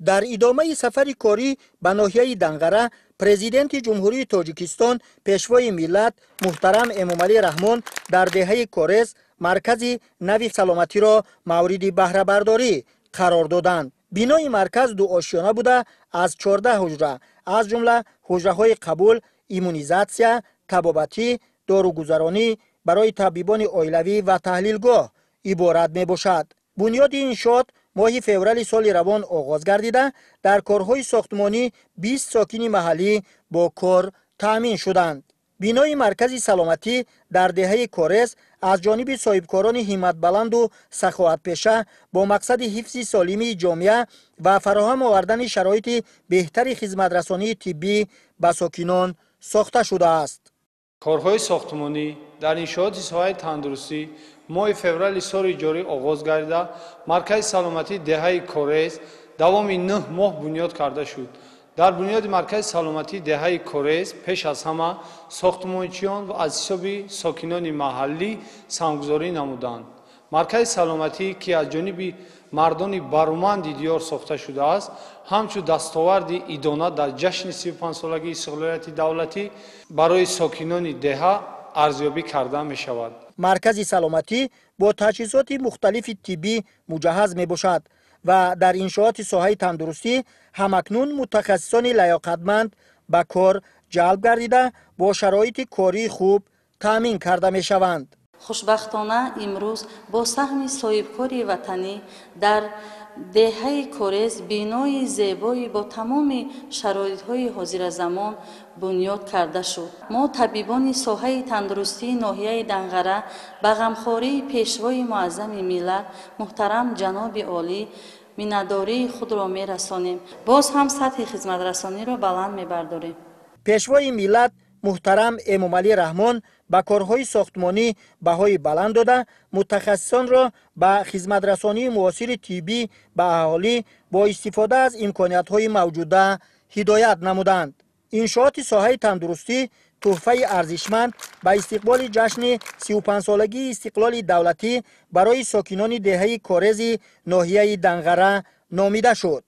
در ادامه سفر کاری به ناحیه دنغره، پرزیدنت جمهوری تاجیکستان پیشوای ملت محترم امامعلی رحمان در دهه کورس مرکز نوی سلامتی را مورد بهره برداری قرار دادند. بینای مرکز دو آشیانه بوده از 14 حجره از جمله حجره‌های قبول، ایمونیزاسیا، طبابتی، داروگذرانی برای طبیبان عائلوی و تحلیلگاه عبارت می باشد. بنیاد این انشاءات ماه فوریه سال روان آغاز گردیده در کارهای ساختمانی 20 ساکن محلی با کار تأمین شدند. بینای مرکز سلامتی در دهه کورس از جانب صاحبکاران همت بلند و سخاوت پیشه با مقصد حفظ سالمی جامعه و فراهم آوردن شرایط بهتر خدمت رسانی طبی به ساکنان ساخته شده است. کارهای ساختمانی در انشاءات ساحه تندرستی ماه فوریه سال جاری آغاز گردیده مرکز سلامتی دهه کورس دوام 9 ماه بنیاد کرده شد. در بنیاد مرکز سلامتی دهه کورس پیش از همه ساختمانچیان و از حساب ساکنان محلی سرمایه‌گذاری نمودند. مرکز سلامتی که از جانب مردان برومند دیار ساخته شده است، همچون دستاورد ایدانه در جشن 35 سالگی استقلالیت دولتی برای ساکنان دهه ارزیابی کرده می شود. مرکز سلامتی با تجهیزات مختلف طبی مجهز می باشد و در انشاءات ساحه تندرستی همکنون متخصصان لیاقتمند به کار جلب گردیده با شرایط کاری خوب تامین کرده می شوند. خوشبختانه امروز با سهم صاحبکاری وطنی در دهه کورس بینای زیبایی با تمام شرایط‌های حاضر زمان بنیاد کرده شد. ما طبیبان ساحه تندرستی ناحیه دنغره به غمخواری پیشوای معظم ملت محترم جناب عالی مینه‌داری خود را می‌رسانیم. باز هم سطح خدمت رسانی را بلند می‌برداریم. پیشوای ملت محترم امامعلی رحمان با کارهای ساختمانی بهای بلند داده متخصصان را به خدمت رسانی معاصر طبی به اهالی با استفاده از امکانیت‌های موجوده هدایت نمودند. انشاءات ساحه تندرستی تحفه ارزشمند به استقبال جشن 35 سالگی استقلال دولتی برای ساکنان دهه کورس ناحیه دنغره نامیده شد.